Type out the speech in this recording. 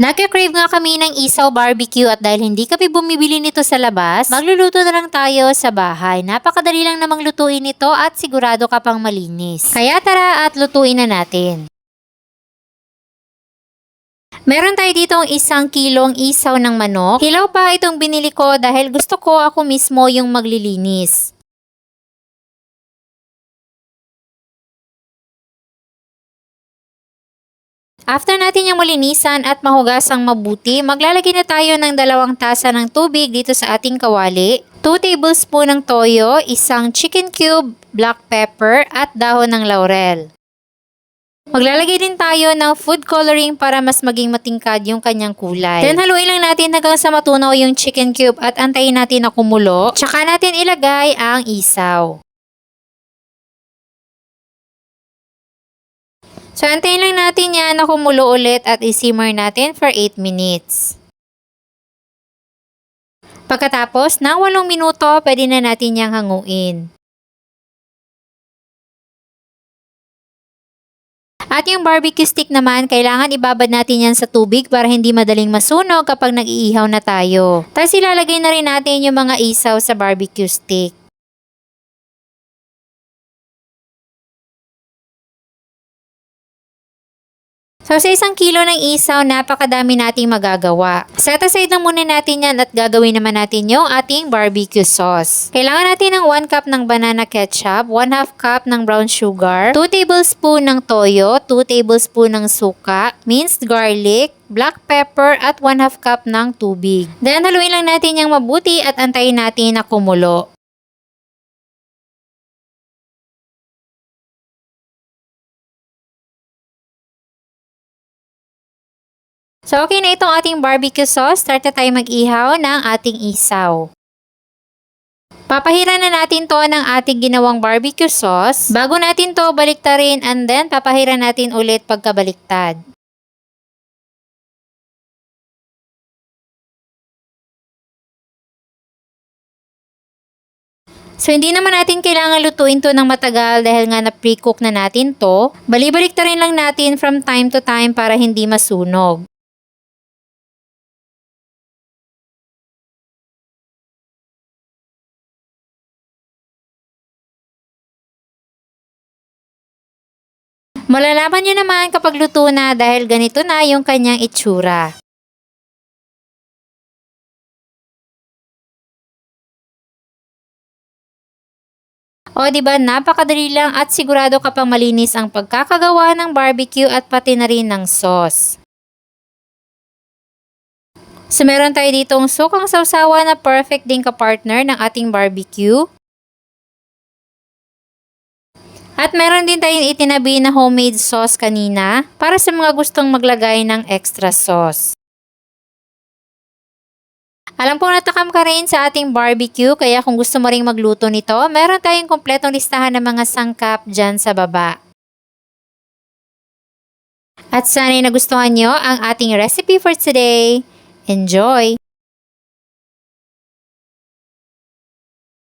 Nagka-crave nga kami ng isaw barbecue at dahil hindi kami bumibili nito sa labas, magluluto na lang tayo sa bahay. Napakadali lang namang lutuin ito at sigurado ka pang malinis. Kaya tara at lutuin na natin. Meron tayo ditong 1 kilong isaw ng manok. Hilaw pa itong binili ko dahil gusto ko ako mismo yung maglilinis. After natin yung malinisan at mahugasang mabuti, maglalagay na tayo ng 2 tasa ng tubig dito sa ating kawali, 2 tablespoon ng toyo, 1 chicken cube, black pepper, at dahon ng laurel. Maglalagay din tayo ng food coloring para mas maging matingkad yung kanyang kulay. Then haluin lang natin hanggang sa matunaw yung chicken cube at antayin natin na kumulo. Tsaka natin ilagay ang isaw. So, antayin lang natin yan na kumulo ulit at isimmer natin for 8 minutes. Pagkatapos ng 8 minuto, pwede na natin yang hanguin. At yung barbecue stick naman, kailangan ibabad natin yan sa tubig para hindi madaling masunog kapag nag-iihaw na tayo. Tapos ilalagay na rin natin yung mga isaw sa barbecue stick. So, sa 1 kilo ng isaw, napakadami nating magagawa. Set aside lang muna natin yan at gagawin naman natin yung ating barbecue sauce. Kailangan natin ng 1 cup ng banana ketchup, 1/2 cup ng brown sugar, 2 tablespoon ng toyo, 2 tablespoon ng suka, minced garlic, black pepper, at 1/2 cup ng tubig. Then, haluin lang natin yung mabuti at antayin natin na kumulo. So, okay na itong ating barbecue sauce. Start na tayo mag-ihaw ng ating isaw. Papahiran na natin to ng ating ginawang barbecue sauce. Bago natin to baliktarin and then papahiran natin ulit pagkabaliktad. So, hindi naman natin kailangan lutuin to ng matagal dahil nga na-pre-cook na natin to. Bali-baliktarin lang natin from time to time para hindi masunog. Malalaman nyo naman kapag luto na dahil ganito na yung kanyang itsura. O diba, napakadali lang at sigurado ka pang malinis ang pagkakagawa ng barbecue at pati na rin ng sauce. So meron tayo ditong sukang sawsawa na perfect din ka-partner ng ating barbecue. At meron din tayong itinabi na homemade sauce kanina para sa mga gustong maglagay ng extra sauce. Alam po natakam ka rin sa ating barbecue kaya kung gusto mo ring magluto nito, meron tayong kompletong listahan ng mga sangkap dyan sa baba. At sana'y nagustuhan nyo ang ating recipe for today. Enjoy!